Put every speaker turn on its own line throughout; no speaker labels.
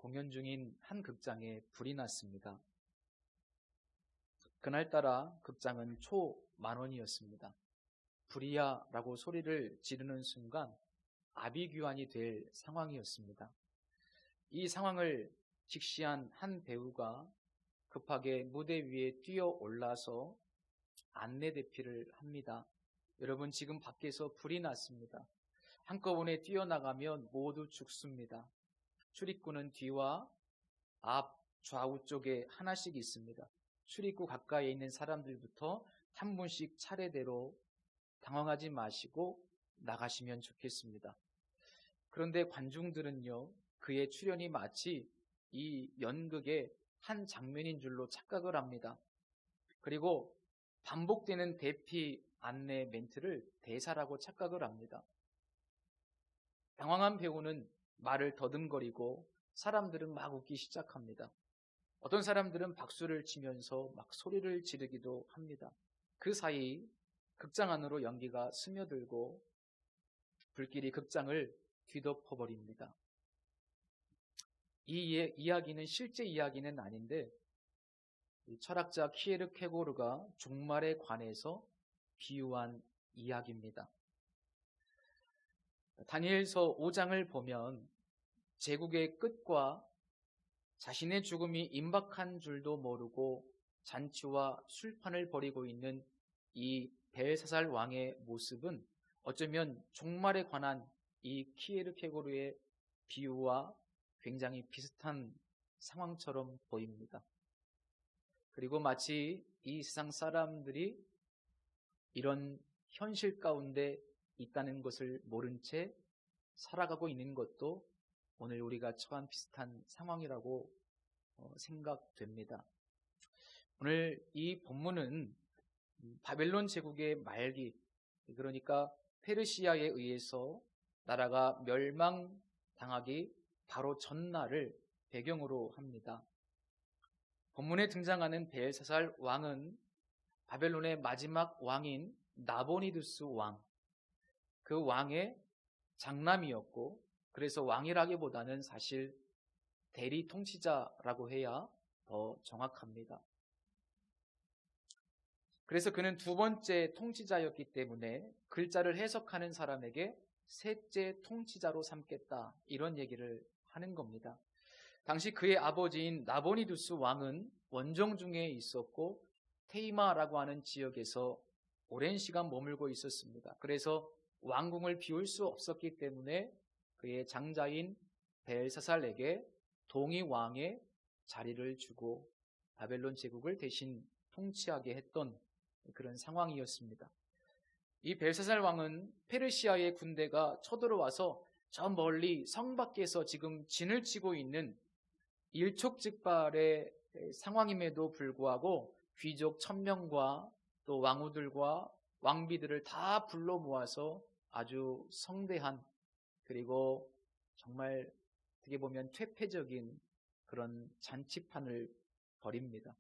공연 중인 한 극장에 불이 났습니다. 그날따라 극장은 초10,000원이었습니다. 불이야 라고 소리를 지르는 순간 아비규환이 될 상황이었습니다. 이 상황을 직시한 한 배우가 급하게 무대 위에 뛰어 올라서 안내 대피를 합니다. 여러분, 지금 밖에서 불이 났습니다. 한꺼번에 뛰어나가면 모두 죽습니다. 출입구는 뒤와 앞, 좌우 쪽에 하나씩 있습니다. 출입구 가까이에 있는 사람들부터 한 분씩 차례대로 당황하지 마시고 나가시면 좋겠습니다. 그런데 관중들은요, 그의 출연이 마치 이 연극의 한 장면인 줄로 착각을 합니다. 그리고 반복되는 대피 안내 멘트를 대사라고 착각을 합니다. 당황한 배우는 말을 더듬거리고 사람들은 막 웃기 시작합니다. 어떤 사람들은 박수를 치면서 막 소리를 지르기도 합니다. 그 사이 극장 안으로 연기가 스며들고 불길이 극장을 뒤덮어버립니다. 이 이야기는 실제 이야기는 아닌데 철학자 키에르케고르가 종말에 관해서 비유한 이야기입니다. 다니엘서 5장을 보면 제국의 끝과 자신의 죽음이 임박한 줄도 모르고 잔치와 술판을 벌이고 있는 이 벨사살 왕의 모습은 어쩌면 종말에 관한 이 키에르케고르의 비유와 굉장히 비슷한 상황처럼 보입니다. 그리고 마치 이 세상 사람들이 이런 현실 가운데 있다는 것을 모른 채 살아가고 있는 것도 오늘 우리가 처한 비슷한 상황이라고 생각됩니다. 오늘 이 본문은 바벨론 제국의 말기, 그러니까 페르시아에 의해서 나라가 멸망당하기 바로 전날을 배경으로 합니다. 본문에 등장하는 벨사살 왕은 바벨론의 마지막 왕인 나보니두스 왕, 그 왕의 장남이었고, 그래서 왕이라기보다는 사실 대리 통치자라고 해야 더 정확합니다. 그래서 그는 두 번째 통치자였기 때문에 글자를 해석하는 사람에게 셋째 통치자로 삼겠다, 이런 얘기를 하는 겁니다. 당시 그의 아버지인 나보니두스 왕은 원정 중에 있었고 테이마라고 하는 지역에서 오랜 시간 머물고 있었습니다. 그래서 왕궁을 비울 수 없었기 때문에 그의 장자인 벨사살에게 동이 왕의 자리를 주고 바벨론 제국을 대신 통치하게 했던 그런 상황이었습니다. 이 벨사살 왕은 페르시아의 군대가 쳐들어와서 저 멀리 성 밖에서 지금 진을 치고 있는 일촉즉발의 상황임에도 불구하고 귀족 1000명과 또 왕후들과 왕비들을 다 불러 모아서 아주 성대한, 그리고 정말 어떻게 보면 퇴폐적인 그런 잔치판을 벌입니다.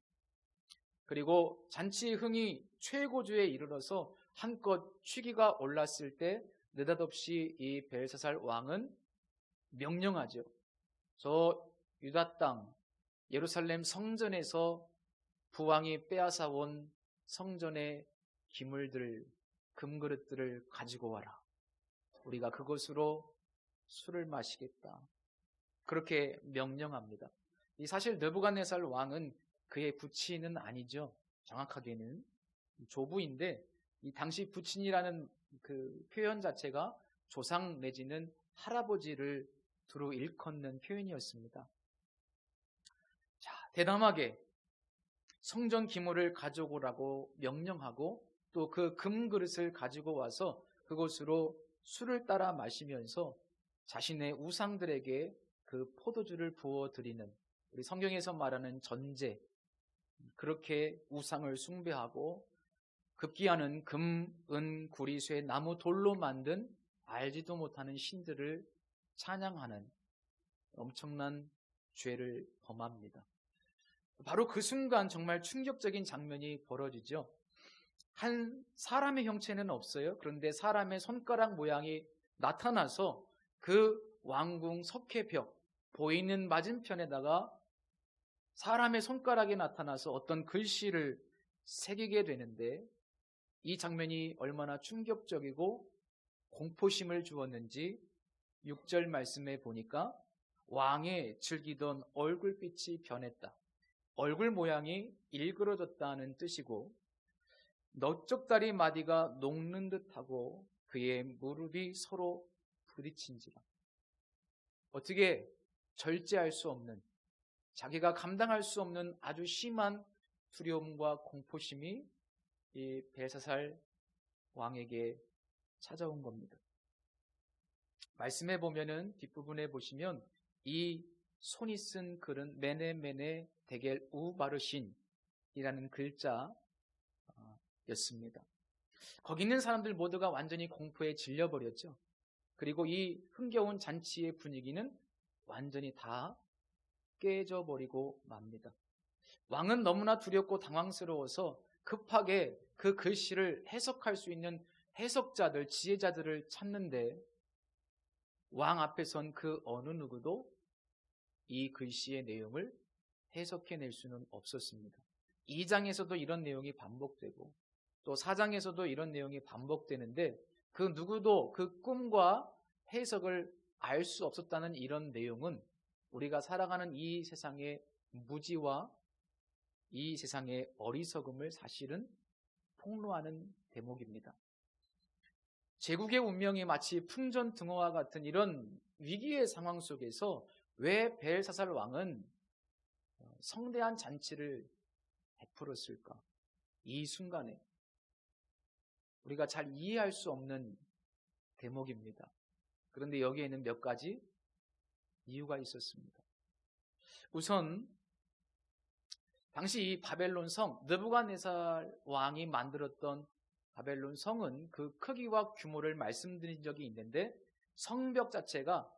그리고 잔치의 흥이 최고조에 이르러서 한껏 취기가 올랐을 때 느닷없이 이 벨사살 왕은 명령하죠. 저 유다 땅 예루살렘 성전에서 부왕이 빼앗아온 성전의 기물들, 금그릇들을 가지고 와라. 우리가 그것으로 술을 마시겠다. 그렇게 명령합니다. 이 사실 느부갓네살 왕은 그의 부친은 아니죠. 정확하게는 조부인데, 이 당시 부친이라는 그 표현 자체가 조상 내지는 할아버지를 두루 일컫는 표현이었습니다. 자, 대담하게 성전 기물을 가져오라고 명령하고 또 그 금그릇을 가지고 와서 그것으로 술을 따라 마시면서 자신의 우상들에게 그 포도주를 부어드리는, 우리 성경에서 말하는 전제, 그렇게 우상을 숭배하고 급기야는 금, 은, 구리, 쇠, 나무, 돌로 만든 알지도 못하는 신들을 찬양하는 엄청난 죄를 범합니다. 바로 그 순간 정말 충격적인 장면이 벌어지죠. 한 사람의 형체는 없어요. 그런데 사람의 손가락 모양이 나타나서 그 왕궁 석회벽, 보이는 맞은편에다가 사람의 손가락이 나타나서 어떤 글씨를 새기게 되는데, 이 장면이 얼마나 충격적이고 공포심을 주었는지 6절 말씀에 보니까 왕의 즐기던 얼굴빛이 변했다. 얼굴 모양이 일그러졌다는 뜻이고, 넓적다리 마디가 녹는 듯하고 그의 무릎이 서로 부딪힌지라. 어떻게 절제할 수 없는, 자기가 감당할 수 없는 아주 심한 두려움과 공포심이 이 벨사살 왕에게 찾아온 겁니다. 말씀해 보면은 뒷부분에 보시면 이 손이 쓴 글은 메네메네 데겔 우바르신이라는 글자였습니다. 거기 있는 사람들 모두가 완전히 공포에 질려버렸죠. 그리고 이 흥겨운 잔치의 분위기는 완전히 다 깨져버리고 맙니다. 왕은 너무나 두렵고 당황스러워서 급하게 그 글씨를 해석할 수 있는 해석자들, 지혜자들을 찾는데, 왕 앞에 선 그 어느 누구도 이 글씨의 내용을 해석해낼 수는 없었습니다. 2장에서도 이런 내용이 반복되고 또 4장에서도 이런 내용이 반복되는데, 그 누구도 그 꿈과 해석을 알 수 없었다는 이런 내용은 우리가 살아가는 이 세상의 무지와 이 세상의 어리석음을 사실은 폭로하는 대목입니다. 제국의 운명이 마치 풍전등화와 같은 이런 위기의 상황 속에서 왜 벨사살 왕은 성대한 잔치를 베풀었을까? 이 순간에 우리가 잘 이해할 수 없는 대목입니다. 그런데 여기에는 몇 가지 이유가 있었습니다. 우선 당시 이 바벨론 성, 느부갓네살 왕이 만들었던 바벨론 성은 그 크기와 규모를 말씀드린 적이 있는데, 성벽 자체가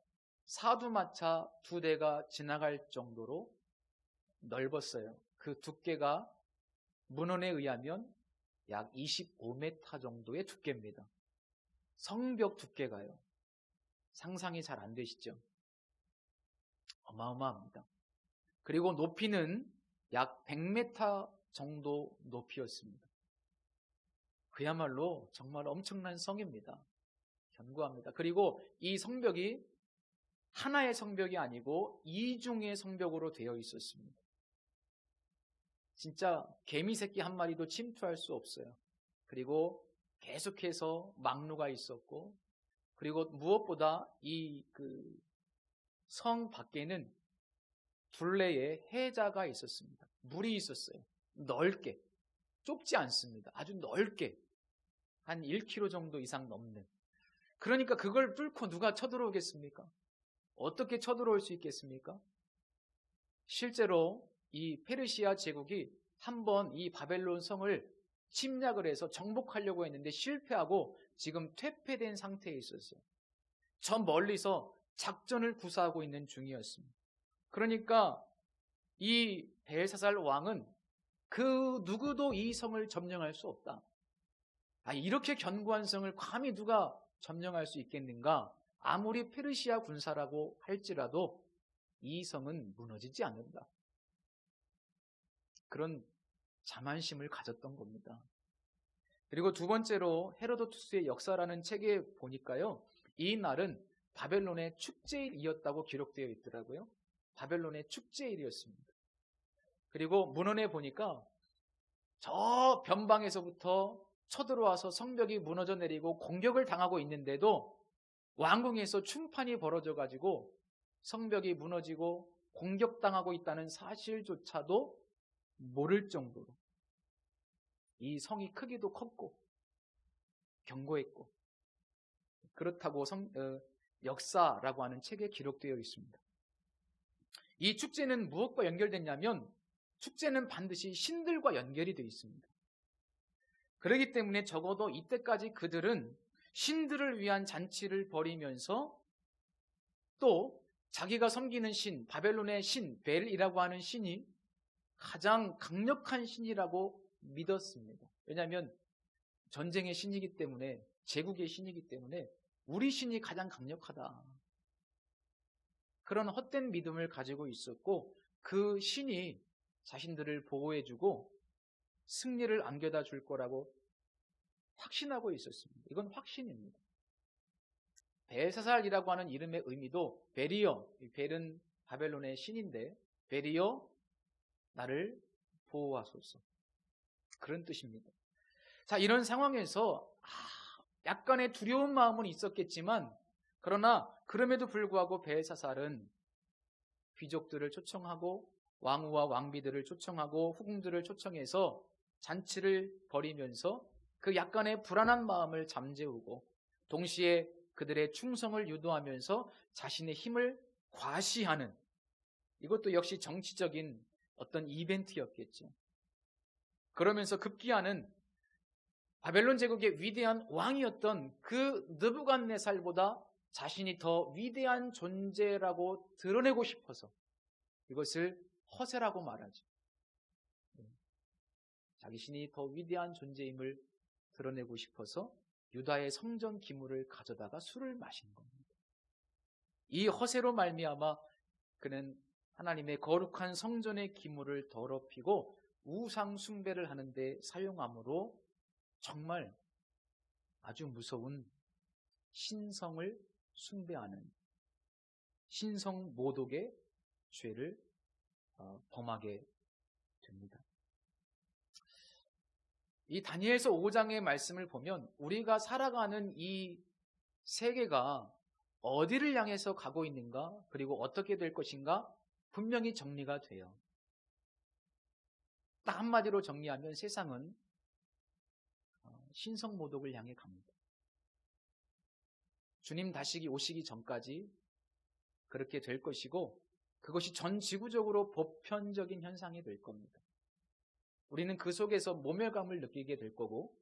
사두마차 2대가 지나갈 정도로 넓었어요. 그 두께가 문헌에 의하면 약 25m 정도의 두께입니다. 성벽 두께가요. 상상이 잘 안 되시죠? 어마어마합니다. 그리고 높이는 약 100m 정도 높이였습니다. 그야말로 정말 엄청난 성입니다. 견고합니다. 그리고 이 성벽이 하나의 성벽이 아니고 2중의 성벽으로 되어 있었습니다. 진짜 개미 새끼 한 마리도 침투할 수 없어요. 그리고 계속해서 망루가 있었고, 그리고 무엇보다 이 성 밖에는 둘레에 해자가 있었습니다. 물이 있었어요. 넓게. 좁지 않습니다. 아주 넓게. 한 1km 정도 이상 넘는. 그러니까 그걸 뚫고 누가 쳐들어오겠습니까? 어떻게 쳐들어올 수 있겠습니까? 실제로 이 페르시아 제국이 한번 이 바벨론 성을 침략을 해서 정복하려고 했는데 실패하고 지금 퇴폐된 상태에 있었어요. 저 멀리서 작전을 구사하고 있는 중이었습니다. 그러니까 이 벨사살 왕은 그 누구도 이 성을 점령할 수 없다. 이렇게 견고한 성을 감히 누가 점령할 수 있겠는가? 아무리 페르시아 군사라고 할지라도 이 성은 무너지지 않는다. 그런 자만심을 가졌던 겁니다. 그리고 두 번째로 헤로도투스의 역사라는 책에 보니까요, 이 날은 바벨론의 축제일이었다고 기록되어 있더라고요. 바벨론의 축제일이었습니다. 그리고 문헌에 보니까 저 변방에서부터 쳐들어와서 성벽이 무너져 내리고 공격을 당하고 있는데도 왕궁에서 충판이 벌어져 가지고 성벽이 무너지고 공격당하고 있다는 사실조차도 모를 정도로 이 성이 크기도 컸고 견고했고, 그렇다고 역사라고 하는 책에 기록되어 있습니다. 이 축제는 무엇과 연결됐냐면, 축제는 반드시 신들과 연결이 되어 있습니다. 그렇기 때문에 적어도 이때까지 그들은 신들을 위한 잔치를 벌이면서 또 자기가 섬기는 신, 바벨론의 신, 벨이라고 하는 신이 가장 강력한 신이라고 믿었습니다. 왜냐하면 전쟁의 신이기 때문에, 제국의 신이기 때문에 우리 신이 가장 강력하다. 그런 헛된 믿음을 가지고 있었고 그 신이 자신들을 보호해주고 승리를 안겨다 줄 거라고 확신하고 있었습니다. 이건 확신입니다. 벨사살이라고 하는 이름의 의미도 베리어, 벨은 바벨론의 신인데 베리어 나를 보호하소서, 그런 뜻입니다. 자, 이런 상황에서 약간의 두려운 마음은 있었겠지만 그러나 그럼에도 불구하고 벨사살은 귀족들을 초청하고 왕후와 왕비들을 초청하고 후궁들을 초청해서 잔치를 벌이면서 그 약간의 불안한 마음을 잠재우고 동시에 그들의 충성을 유도하면서 자신의 힘을 과시하는, 이것도 역시 정치적인 어떤 이벤트였겠죠. 그러면서 급기야는 바벨론 제국의 위대한 왕이었던 그 느부갓네살보다 자신이 더 위대한 존재라고 드러내고 싶어서 이것을 허세라고 말하죠. 자기 신이 더 위대한 존재임을 드러내고 싶어서 유다의 성전 기물을 가져다가 술을 마신 겁니다. 이 허세로 말미암아 그는 하나님의 거룩한 성전의 기물을 더럽히고 우상 숭배를 하는데 사용함으로 정말 아주 무서운 신성을 숭배하는 신성 모독의 죄를 범하게 됩니다. 이 다니엘서 5장의 말씀을 보면 우리가 살아가는 이 세계가 어디를 향해서 가고 있는가, 그리고 어떻게 될 것인가 분명히 정리가 돼요. 딱 한마디로 정리하면 세상은 신성 모독을 향해 갑니다. 주님 다시 오시기 전까지 그렇게 될 것이고 그것이 전 지구적으로 보편적인 현상이 될 겁니다. 우리는 그 속에서 모멸감을 느끼게 될 거고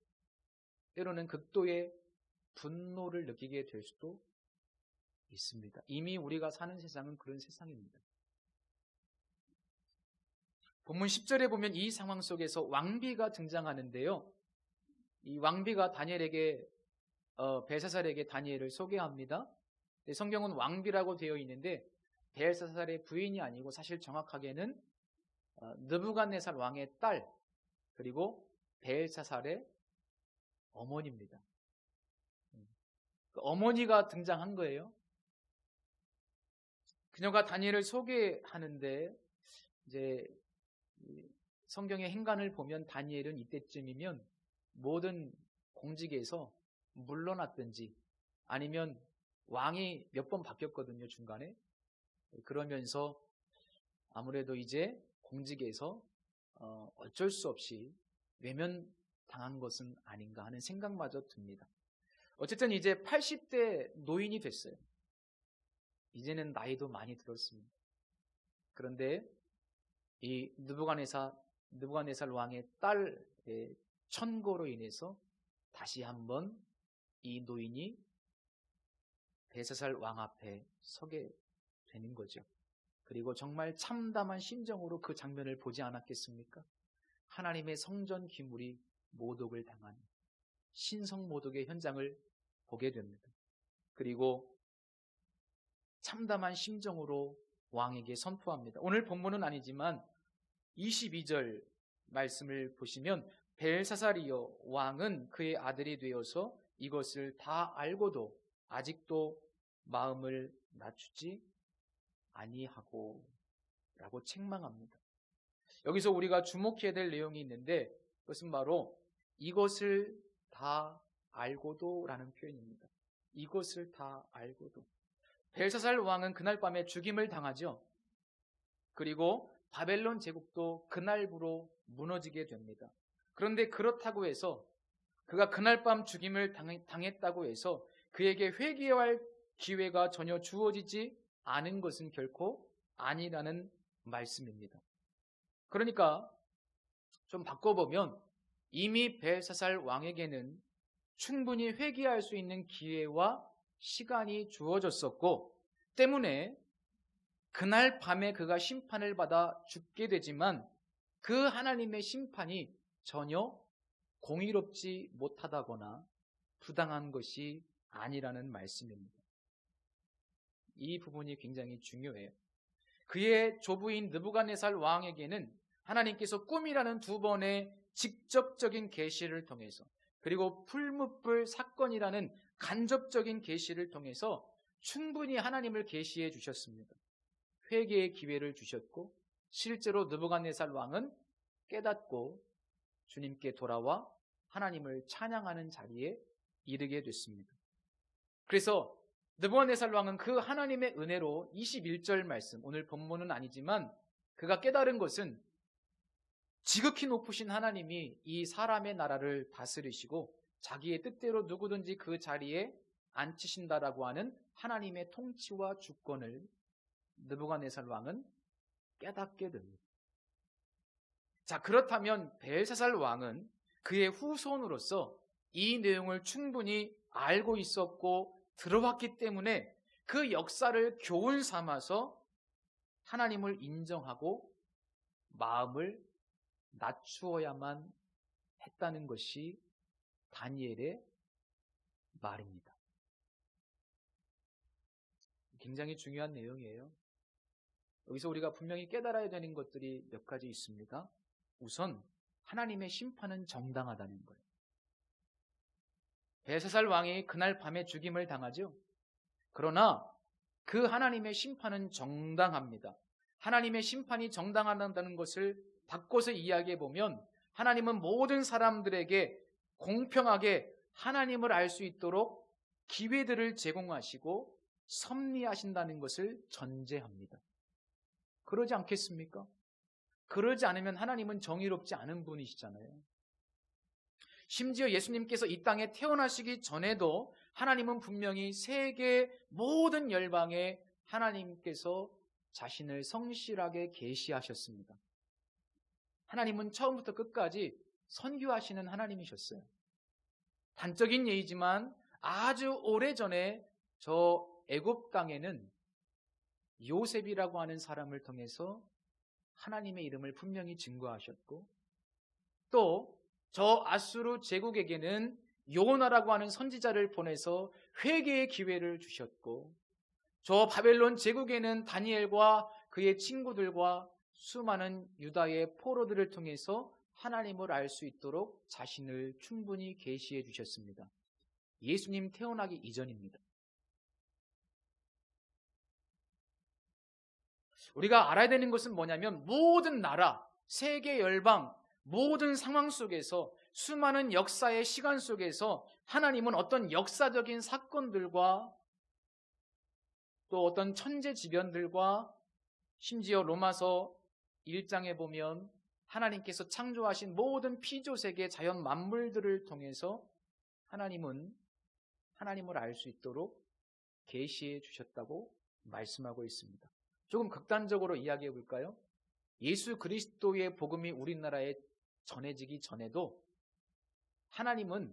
때로는 극도의 분노를 느끼게 될 수도 있습니다. 이미 우리가 사는 세상은 그런 세상입니다. 본문 10절에 보면 이 상황 속에서 왕비가 등장하는데요. 이 왕비가 다니엘에게 벨사살에게 다니엘을 소개합니다. 성경은 왕비라고 되어 있는데 벨사살의 부인이 아니고 사실 정확하게는 느부갓네살 왕의 딸, 그리고 벨사살의 어머니입니다. 그 어머니가 등장한 거예요. 그녀가 다니엘을 소개하는데 이제 성경의 행간을 보면 다니엘은 이때쯤이면 모든 공직에서 물러났든지 아니면 왕이 몇 번 바뀌었거든요, 중간에. 그러면서 아무래도 이제 공직에서 어쩔 수 없이 외면당한 것은 아닌가 하는 생각마저 듭니다. 어쨌든 이제 80대 노인이 됐어요. 이제는 나이도 많이 들었습니다. 그런데 이 느부갓네살 왕의 딸의 천고로 인해서 다시 한번 이 노인이 벨사살 왕 앞에 서게 되는 거죠. 그리고 정말 참담한 심정으로 그 장면을 보지 않았겠습니까? 하나님의 성전 기물이 모독을 당한 신성 모독의 현장을 보게 됩니다. 그리고 참담한 심정으로 왕에게 선포합니다. 오늘 본문은 아니지만 22절 말씀을 보시면 벨사살이여 왕은 그의 아들이 되어서 이것을 다 알고도 아직도 마음을 낮추지 아니하고 라고 책망합니다. 여기서 우리가 주목해야 될 내용이 있는데 그것은 바로 이것을 다 알고도 라는 표현입니다. 이것을 다 알고도. 벨사살 왕은 그날 밤에 죽임을 당하죠. 그리고 바벨론 제국도 그날부로 무너지게 됩니다. 그런데 그렇다고 해서 그가 그날 밤 죽임을 당했다고 해서 그에게 회개할 기회가 전혀 주어지지 않은 것은 결코 아니라는 말씀입니다. 그러니까 좀 바꿔보면 이미 벨사살 왕에게는 충분히 회개할 수 있는 기회와 시간이 주어졌었고 때문에 그날 밤에 그가 심판을 받아 죽게 되지만 그 하나님의 심판이 전혀 공의롭지 못하다거나 부당한 것이 아니라는 말씀입니다. 이 부분이 굉장히 중요해요. 그의 조부인 느부갓네살 왕에게는 하나님께서 꿈이라는 두 번의 직접적인 계시를 통해서, 그리고 풀무불 사건이라는 간접적인 계시를 통해서 충분히 하나님을 계시해 주셨습니다. 회개의 기회를 주셨고, 실제로 느부갓네살 왕은 깨닫고 주님께 돌아와 하나님을 찬양하는 자리에 이르게 됐습니다. 그래서 느부갓네살 왕은 그 하나님의 은혜로 21절 말씀, 오늘 본문은 아니지만 그가 깨달은 것은 지극히 높으신 하나님이 이 사람의 나라를 다스리시고 자기의 뜻대로 누구든지 그 자리에 앉히신다라고 하는 하나님의 통치와 주권을 느부갓네살 왕은 깨닫게 됩니다. 자, 그렇다면 벨사살 왕은 그의 후손으로서 이 내용을 충분히 알고 있었고 들어왔기 때문에 그 역사를 교훈 삼아서 하나님을 인정하고 마음을 낮추어야만 했다는 것이 다니엘의 말입니다. 굉장히 중요한 내용이에요. 여기서 우리가 분명히 깨달아야 되는 것들이 몇 가지 있습니다. 우선 하나님의 심판은 정당하다는 거예요. 벨사살 왕이 그날 밤에 죽임을 당하죠. 그러나 그 하나님의 심판은 정당합니다. 하나님의 심판이 정당하다는 것을 바꿔서 이야기해 보면 하나님은 모든 사람들에게 공평하게 하나님을 알 수 있도록 기회들을 제공하시고 섭리하신다는 것을 전제합니다. 그러지 않겠습니까? 그러지 않으면 하나님은 정의롭지 않은 분이시잖아요. 심지어 예수님께서 이 땅에 태어나시기 전에도 하나님은 분명히 세계 모든 열방에 하나님께서 자신을 성실하게 계시하셨습니다. 하나님은 처음부터 끝까지 선교하시는 하나님이셨어요. 단적인 예이지만 아주 오래전에 저 애굽 땅에는 요셉이라고 하는 사람을 통해서 하나님의 이름을 분명히 증거하셨고, 또 저 아수르 제국에게는 요나라고 하는 선지자를 보내서 회개의 기회를 주셨고, 저 바벨론 제국에는 다니엘과 그의 친구들과 수많은 유다의 포로들을 통해서 하나님을 알 수 있도록 자신을 충분히 계시해 주셨습니다. 예수님 태어나기 이전입니다. 우리가 알아야 되는 것은 뭐냐면 모든 나라, 세계 열방, 모든 상황 속에서 수많은 역사의 시간 속에서 하나님은 어떤 역사적인 사건들과 또 어떤 천재지변들과 심지어 로마서 1장에 보면 하나님께서 창조하신 모든 피조세계 자연 만물들을 통해서 하나님은 하나님을 알 수 있도록 계시해 주셨다고 말씀하고 있습니다. 조금 극단적으로 이야기해 볼까요? 예수 그리스도의 복음이 우리나라에 전해지기 전에도 하나님은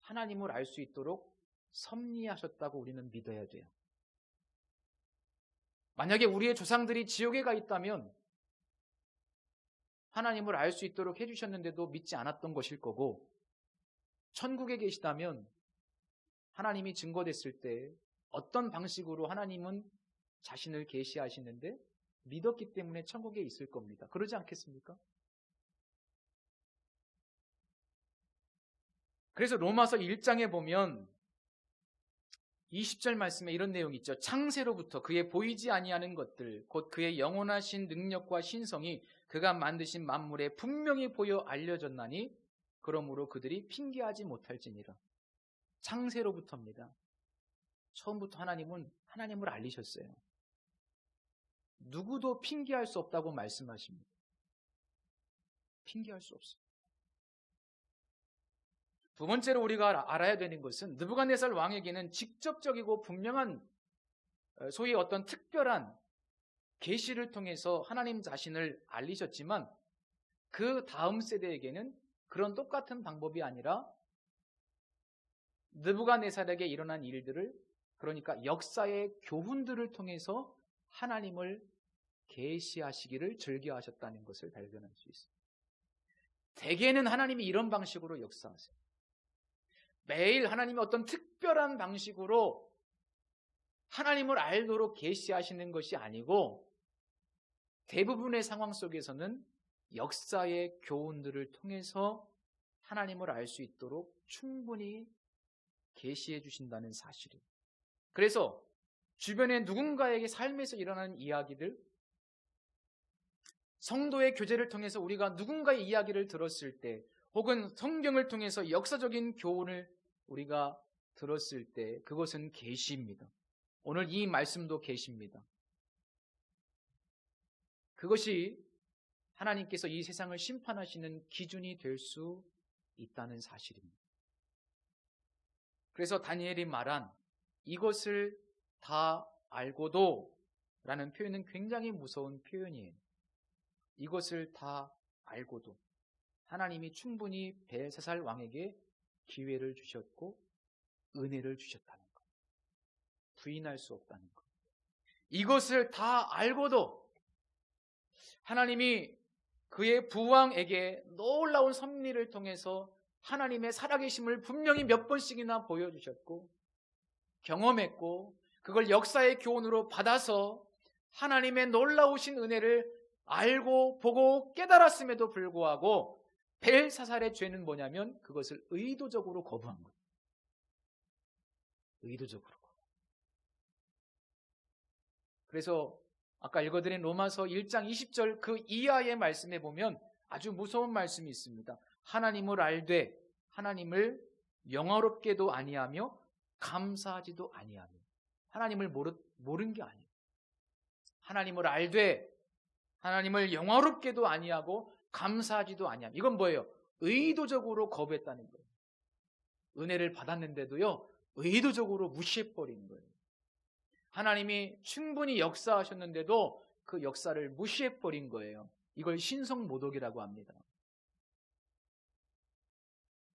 하나님을 알 수 있도록 섭리하셨다고 우리는 믿어야 돼요. 만약에 우리의 조상들이 지옥에 가 있다면 하나님을 알 수 있도록 해주셨는데도 믿지 않았던 것일 거고, 천국에 계시다면 하나님이 증거됐을 때 어떤 방식으로 하나님은 자신을 계시하시는데 믿었기 때문에 천국에 있을 겁니다. 그러지 않겠습니까? 그래서 로마서 1장에 보면 20절 말씀에 이런 내용이 있죠. 창세로부터 그의 보이지 아니하는 것들, 곧 그의 영원하신 능력과 신성이 그가 만드신 만물에 분명히 보여 알려졌나니 그러므로 그들이 핑계하지 못할지니라. 창세로부터입니다. 처음부터 하나님은 하나님을 알리셨어요. 누구도 핑계할 수 없다고 말씀하십니다. 핑계할 수 없어요. 두 번째로 우리가 알아야 되는 것은 느부갓네살 왕에게는 직접적이고 분명한 소위 어떤 특별한 계시를 통해서 하나님 자신을 알리셨지만 그 다음 세대에게는 그런 똑같은 방법이 아니라 느부갓네살에게 일어난 일들을, 그러니까 역사의 교훈들을 통해서 하나님을 계시하시기를 즐겨하셨다는 것을 발견할 수 있습니다. 대개는 하나님이 이런 방식으로 역사하세요. 매일 하나님이 어떤 특별한 방식으로 하나님을 알도록 계시하시는 것이 아니고 대부분의 상황 속에서는 역사의 교훈들을 통해서 하나님을 알 수 있도록 충분히 계시해 주신다는 사실이에요. 그래서 주변에 누군가에게 삶에서 일어나는 이야기들, 성도의 교제를 통해서 우리가 누군가의 이야기를 들었을 때, 혹은 성경을 통해서 역사적인 교훈을 우리가 들었을 때 그것은 계시입니다. 오늘 이 말씀도 계시입니다. 그것이 하나님께서 이 세상을 심판하시는 기준이 될 수 있다는 사실입니다. 그래서 다니엘이 말한 이것을 다 알고도 라는 표현은 굉장히 무서운 표현이에요. 이것을 다 알고도 하나님이 충분히 벨사살 왕에게 기회를 주셨고 은혜를 주셨다는 것, 부인할 수 없다는 것. 이것을 다 알고도 하나님이 그의 부왕에게 놀라운 섭리를 통해서 하나님의 살아계심을 분명히 몇 번씩이나 보여주셨고 경험했고 그걸 역사의 교훈으로 받아서 하나님의 놀라우신 은혜를 알고 보고 깨달았음에도 불구하고 벨사살의 죄는 뭐냐면 그것을 의도적으로 거부한 거예요. 의도적으로. 그래서 아까 읽어드린 로마서 1장 20절 그 이하의 말씀에 보면 아주 무서운 말씀이 있습니다. 하나님을 알되 하나님을 영화롭게도 아니하며 감사하지도 아니하며. 하나님을 모른 게 아니에요. 하나님을 알되 하나님을 영화롭게도 아니하고 감사하지도 아니하며. 이건 뭐예요? 의도적으로 거부했다는 거예요. 은혜를 받았는데도요, 의도적으로 무시해버린 거예요. 하나님이 충분히 역사하셨는데도 그 역사를 무시해버린 거예요. 이걸 신성모독이라고 합니다.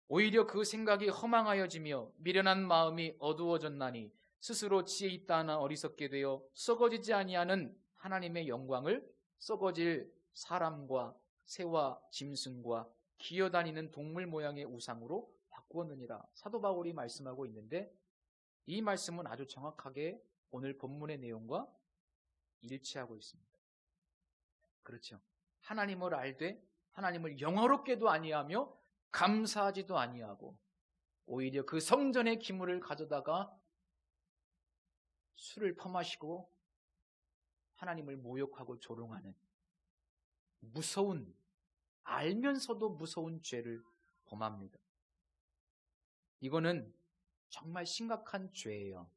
오히려 그 생각이 허망하여지며 미련한 마음이 어두워졌나니 스스로 지혜 있다 하나 어리석게 되어 썩어지지 아니하는 하나님의 영광을 썩어질 사람과 새와 짐승과 기어다니는 동물 모양의 우상으로 바꾸었느니라. 사도 바울이 말씀하고 있는데 이 말씀은 아주 정확하게 오늘 본문의 내용과 일치하고 있습니다. 그렇죠. 하나님을 알되 하나님을 영화롭게도 아니하며 감사하지도 아니하고 오히려 그 성전의 기물을 가져다가 술을 퍼마시고 하나님을 모욕하고 조롱하는 무서운, 알면서도 무서운 죄를 범합니다. 이거는 정말 심각한 죄예요.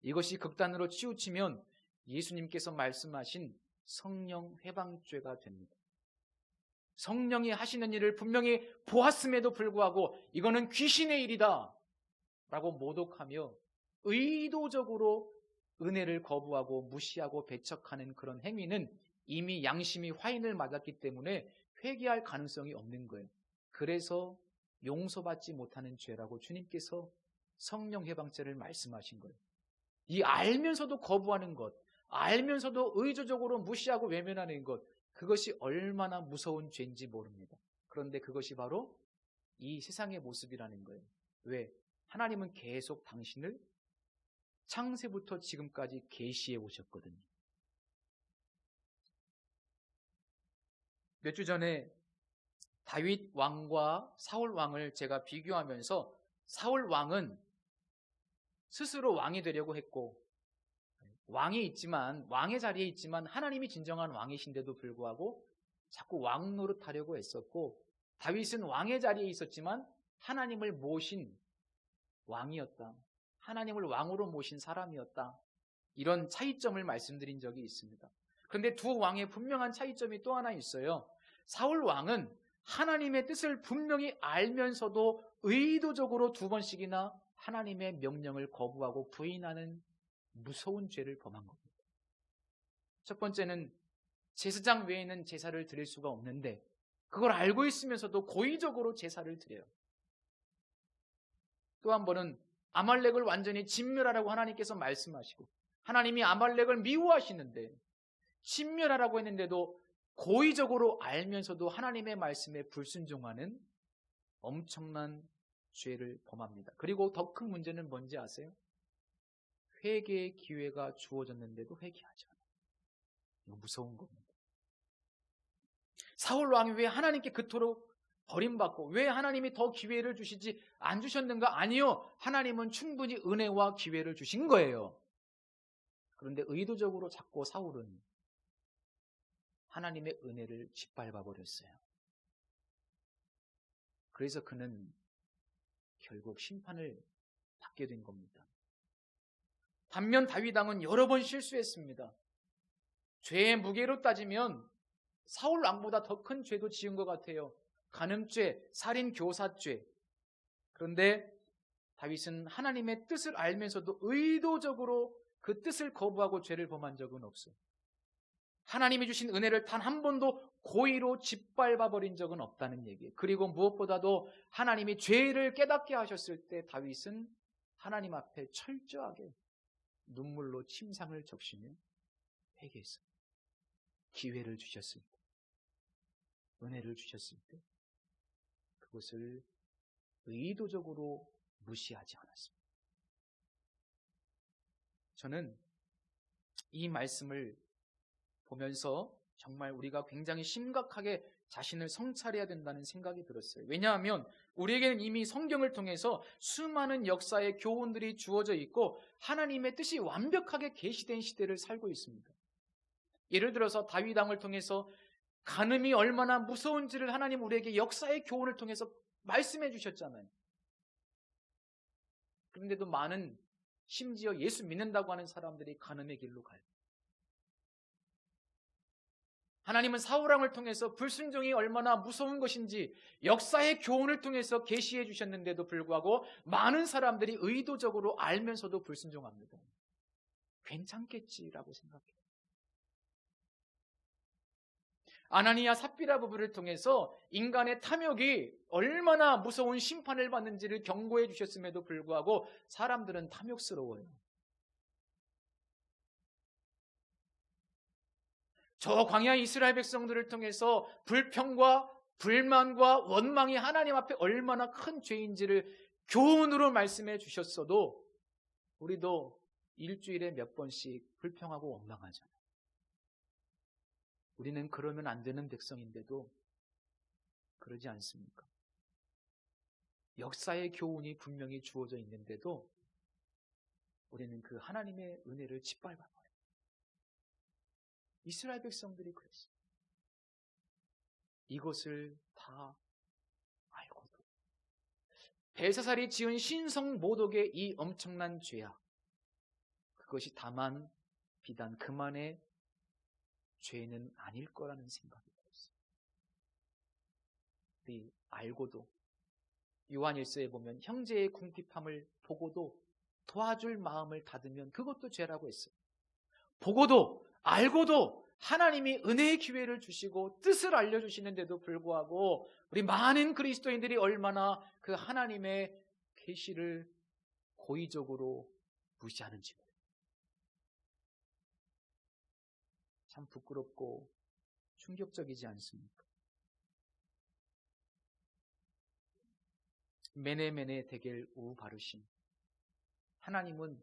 이것이 극단으로 치우치면 예수님께서 말씀하신 성령 회방죄가 됩니다. 성령이 하시는 일을 분명히 보았음에도 불구하고 이거는 귀신의 일이다 라고 모독하며 의도적으로 은혜를 거부하고 무시하고 배척하는 그런 행위는 이미 양심이 화인을 맞았기 때문에 회개할 가능성이 없는 거예요. 그래서 용서받지 못하는 죄라고 주님께서 성령 회방죄를 말씀하신 거예요. 이 알면서도 거부하는 것, 알면서도 의도적으로 무시하고 외면하는 것, 그것이 얼마나 무서운 죄인지 모릅니다. 그런데 그것이 바로 이 세상의 모습이라는 거예요. 왜? 하나님은 계속 당신을 창세부터 지금까지 계시해 오셨거든요. 몇 주 전에 다윗 왕과 사울 왕을 제가 비교하면서 사울 왕은 스스로 왕이 되려고 했고 왕이 있지만 왕의 자리에 있지만 하나님이 진정한 왕이신데도 불구하고 자꾸 왕 노릇하려고 했었고 다윗은 왕의 자리에 있었지만 하나님을 모신 왕이었다. 하나님을 왕으로 모신 사람이었다. 이런 차이점을 말씀드린 적이 있습니다. 그런데 두 왕의 분명한 차이점이 또 하나 있어요. 사울 왕은 하나님의 뜻을 분명히 알면서도 의도적으로 두 번씩이나 하나님의 명령을 거부하고 부인하는 무서운 죄를 범한 겁니다. 첫 번째는 제사장 외에는 제사를 드릴 수가 없는데 그걸 알고 있으면서도 고의적으로 제사를 드려요. 또 한 번은 아말렉을 완전히 진멸하라고 하나님께서 말씀하시고 하나님이 아말렉을 미워하시는데 진멸하라고 했는데도 고의적으로 알면서도 하나님의 말씀에 불순종하는 엄청난 죄를 범합니다. 그리고 더 큰 문제는 뭔지 아세요? 회개의 기회가 주어졌는데도 회개하지 않아요. 이거 무서운 겁니다. 사울 왕이 왜 하나님께 그토록 버림받고 왜 하나님이 더 기회를 주시지 안 주셨는가? 아니요. 하나님은 충분히 은혜와 기회를 주신 거예요. 그런데 의도적으로 자꾸 사울은 하나님의 은혜를 짓밟아 버렸어요. 그래서 그는 결국 심판을 받게 된 겁니다. 반면 다윗 왕은 여러 번 실수했습니다. 죄의 무게로 따지면 사울 왕보다 더 큰 죄도 지은 것 같아요. 간음죄, 살인 교사죄. 그런데 다윗은 하나님의 뜻을 알면서도 의도적으로 그 뜻을 거부하고 죄를 범한 적은 없어요. 하나님이 주신 은혜를 단 한 번도 고의로 짓밟아 버린 적은 없다는 얘기예요. 그리고 무엇보다도 하나님이 죄를 깨닫게 하셨을 때 다윗은 하나님 앞에 철저하게 눈물로 침상을 적시며 회개했어요. 기회를 주셨을 때, 은혜를 주셨을 때 그것을 의도적으로 무시하지 않았습니다. 저는 이 말씀을 보면서 정말 우리가 굉장히 심각하게 자신을 성찰해야 된다는 생각이 들었어요. 왜냐하면 우리에게는 이미 성경을 통해서 수많은 역사의 교훈들이 주어져 있고 하나님의 뜻이 완벽하게 계시된 시대를 살고 있습니다. 예를 들어서 다윗 왕을 통해서 간음이 얼마나 무서운지를 하나님 우리에게 역사의 교훈을 통해서 말씀해 주셨잖아요. 그런데도 많은 심지어 예수 믿는다고 하는 사람들이 간음의 길로 가요. 하나님은 사울 왕을 통해서 불순종이 얼마나 무서운 것인지 역사의 교훈을 통해서 계시해 주셨는데도 불구하고 많은 사람들이 의도적으로 알면서도 불순종합니다. 괜찮겠지라고 생각해요. 아나니아 삽비라 부부를 통해서 인간의 탐욕이 얼마나 무서운 심판을 받는지를 경고해 주셨음에도 불구하고 사람들은 탐욕스러워요. 저 광야 이스라엘 백성들을 통해서 불평과 불만과 원망이 하나님 앞에 얼마나 큰 죄인지를 교훈으로 말씀해 주셨어도 우리도 일주일에 몇 번씩 불평하고 원망하잖아요. 우리는 그러면 안 되는 백성인데도 그러지 않습니까? 역사의 교훈이 분명히 주어져 있는데도 우리는 그 하나님의 은혜를 짓밟아버려요. 이스라엘 백성들이 그랬어요. 이것을 다 알고도 벨사살이 지은 신성 모독의 이 엄청난 죄악, 그것이 다만 비단 그만의 죄는 아닐 거라는 생각이 들었어요. 우리 알고도 요한일서에 보면 형제의 궁핍함을 보고도 도와줄 마음을 닫으면 그것도 죄라고 했어요. 보고도 알고도 하나님이 은혜의 기회를 주시고 뜻을 알려주시는데도 불구하고 우리 많은 그리스도인들이 얼마나 그 하나님의 계시를 고의적으로 무시하는지 참 부끄럽고 충격적이지 않습니까? 메네메네 데겔 우 바르심. 하나님은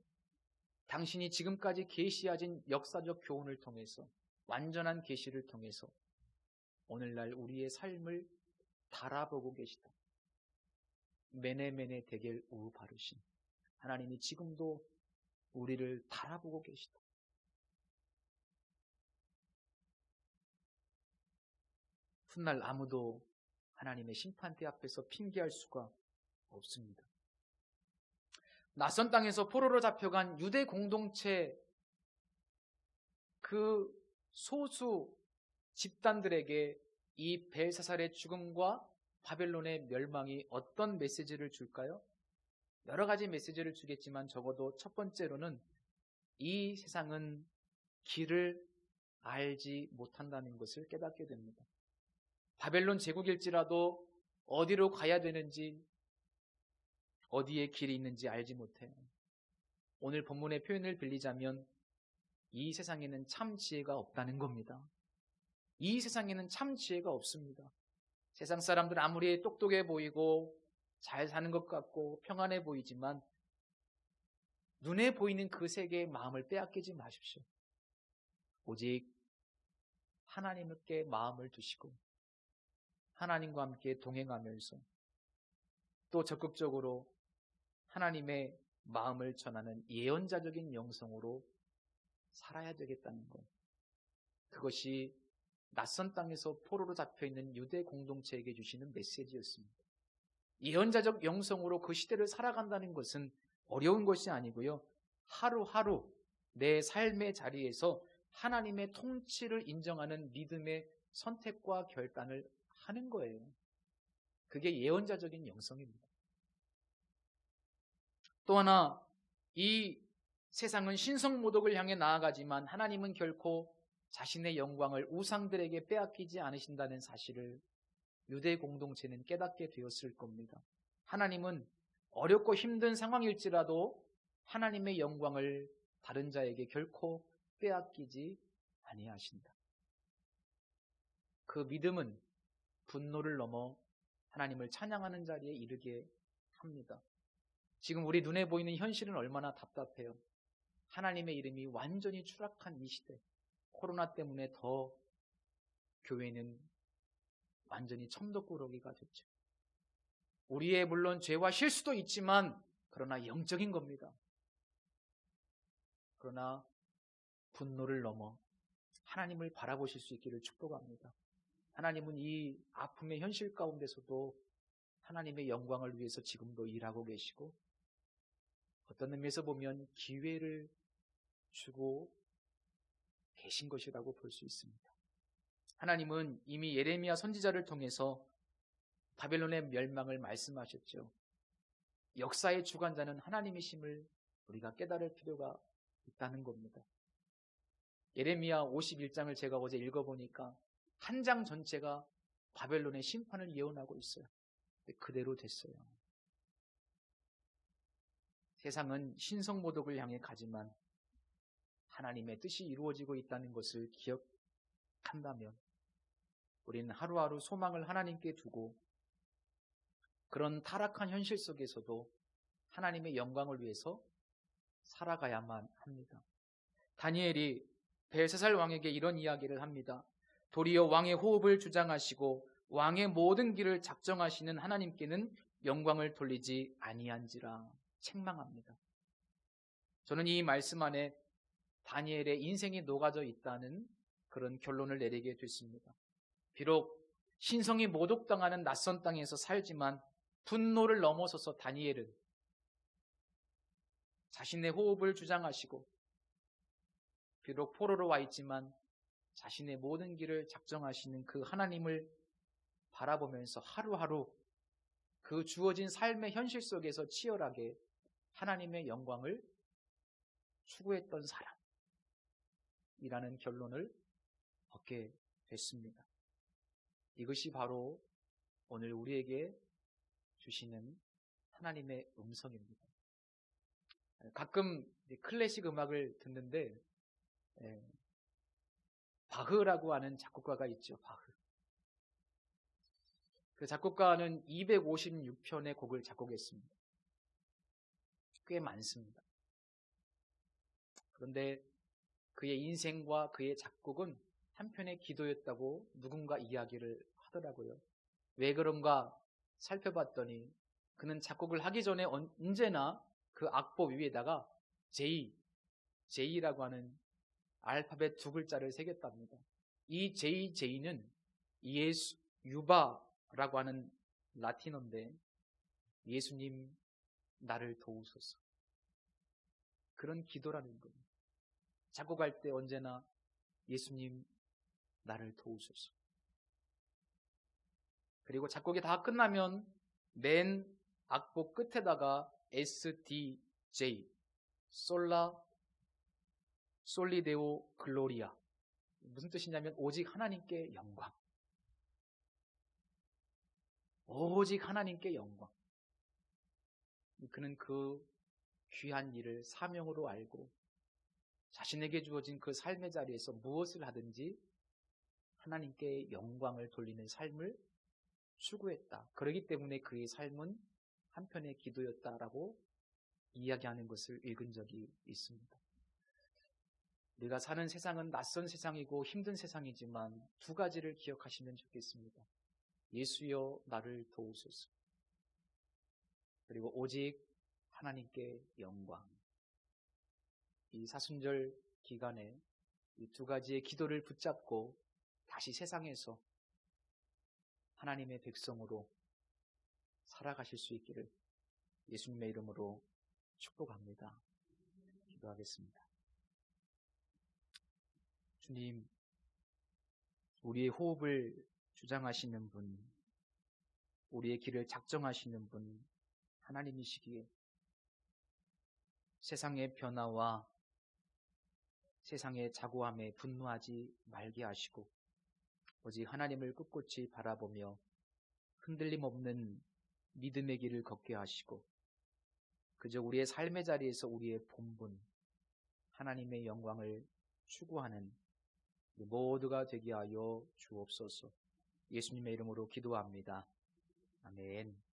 당신이 지금까지 계시하신 역사적 교훈을 통해서 완전한 계시를 통해서 오늘날 우리의 삶을 달아보고 계시다. 메네메네 데겔 우 바르심. 하나님이 지금도 우리를 달아보고 계시다. 훗날 아무도 하나님의 심판대 앞에서 핑계할 수가 없습니다. 낯선 땅에서 포로로 잡혀간 유대 공동체 그 소수 집단들에게 이 벨사살의 죽음과 바벨론의 멸망이 어떤 메시지를 줄까요? 여러 가지 메시지를 주겠지만 적어도 첫 번째로는 이 세상은 길을 알지 못한다는 것을 깨닫게 됩니다. 바벨론 제국일지라도 어디로 가야 되는지 어디에 길이 있는지 알지 못해요. 오늘 본문의 표현을 빌리자면 이 세상에는 참 지혜가 없다는 겁니다. 이 세상에는 참 지혜가 없습니다. 세상 사람들은 아무리 똑똑해 보이고 잘 사는 것 같고 평안해 보이지만 눈에 보이는 그 세계의 마음을 빼앗기지 마십시오. 오직 하나님께 마음을 두시고 하나님과 함께 동행하면서 또 적극적으로 하나님의 마음을 전하는 예언자적인 영성으로 살아야 되겠다는 것. 그것이 낯선 땅에서 포로로 잡혀있는 유대 공동체에게 주시는 메시지였습니다. 예언자적 영성으로 그 시대를 살아간다는 것은 어려운 것이 아니고요. 하루하루 내 삶의 자리에서 하나님의 통치를 인정하는 믿음의 선택과 결단을 하는 거예요. 그게 예언자적인 영성입니다. 또 하나, 이 세상은 신성모독을 향해 나아가지만 하나님은 결코 자신의 영광을 우상들에게 빼앗기지 않으신다는 사실을 유대 공동체는 깨닫게 되었을 겁니다. 하나님은 어렵고 힘든 상황일지라도 하나님의 영광을 다른 자에게 결코 빼앗기지 아니하신다. 그 믿음은 분노를 넘어 하나님을 찬양하는 자리에 이르게 합니다. 지금 우리 눈에 보이는 현실은 얼마나 답답해요. 하나님의 이름이 완전히 추락한 이 시대, 코로나 때문에 더 교회는 완전히 천덕꾸러기가 됐죠. 우리의 물론 죄와 실수도 있지만 그러나 영적인 겁니다. 그러나 분노를 넘어 하나님을 바라보실 수 있기를 축복합니다. 하나님은 이 아픔의 현실 가운데서도 하나님의 영광을 위해서 지금도 일하고 계시고 어떤 의미에서 보면 기회를 주고 계신 것이라고 볼 수 있습니다. 하나님은 이미 예레미야 선지자를 통해서 바벨론의 멸망을 말씀하셨죠. 역사의 주관자는 하나님이심을 우리가 깨달을 필요가 있다는 겁니다. 예레미야 51장을 제가 어제 읽어보니까 한 장 전체가 바벨론의 심판을 예언하고 있어요. 그대로 됐어요. 세상은 신성모독을 향해 가지만 하나님의 뜻이 이루어지고 있다는 것을 기억한다면 우리는 하루하루 소망을 하나님께 두고 그런 타락한 현실 속에서도 하나님의 영광을 위해서 살아가야만 합니다. 다니엘이 벨사살 왕에게 이런 이야기를 합니다. 도리어 왕의 호흡을 주장하시고 왕의 모든 길을 작정하시는 하나님께는 영광을 돌리지 아니한지라 책망합니다. 저는 이 말씀 안에 다니엘의 인생이 녹아져 있다는 그런 결론을 내리게 됐습니다. 비록 신성이 모독당하는 낯선 땅에서 살지만 분노를 넘어서서 다니엘은 자신의 호흡을 주장하시고 비록 포로로 와 있지만 자신의 모든 길을 작정하시는 그 하나님을 바라보면서 하루하루 그 주어진 삶의 현실 속에서 치열하게 하나님의 영광을 추구했던 사람이라는 결론을 얻게 됐습니다. 이것이 바로 오늘 우리에게 주시는 하나님의 음성입니다. 가끔 클래식 음악을 듣는데 바흐라고 하는 작곡가가 있죠. 바흐. 그 작곡가는 256편의 곡을 작곡했습니다. 꽤 많습니다. 그런데 그의 인생과 그의 작곡은 한편의 기도였다고 누군가 이야기를 하더라고요. 왜 그런가 살펴봤더니 그는 작곡을 하기 전에 언제나 그 악보 위에다가 J라고 하는 알파벳 두 글자를 새겼답니다. 이 J는 예수, 유바라고 하는 라틴어인데 예수님 나를 도우소서. 그런 기도라는 겁니다. 작곡할 때 언제나 예수님 나를 도우소서. 그리고 작곡이 다 끝나면 맨 악보 끝에다가 SDJ 솔리데오 글로리아. 무슨 뜻이냐면 오직 하나님께 영광. 오직 하나님께 영광. 그는 그 귀한 일을 사명으로 알고 자신에게 주어진 그 삶의 자리에서 무엇을 하든지 하나님께 영광을 돌리는 삶을 추구했다. 그렇기 때문에 그의 삶은 한편의 기도였다라고 이야기하는 것을 읽은 적이 있습니다. 우리가 사는 세상은 낯선 세상이고 힘든 세상이지만 두 가지를 기억하시면 좋겠습니다. 예수여 나를 도우소서. 그리고 오직 하나님께 영광. 이 사순절 기간에 이 두 가지의 기도를 붙잡고 다시 세상에서 하나님의 백성으로 살아가실 수 있기를 예수님의 이름으로 축복합니다. 기도하겠습니다. 주님, 우리의 호흡을 주장하시는 분, 우리의 길을 작정하시는 분 하나님이시기에 세상의 변화와 세상의 자고함에 분노하지 말게 하시고 오직 하나님을 꿋꿋이 바라보며 흔들림 없는 믿음의 길을 걷게 하시고 그저 우리의 삶의 자리에서 우리의 본분 하나님의 영광을 추구하는 모두가 되게 하여 주옵소서. 예수님의 이름으로 기도합니다. 아멘.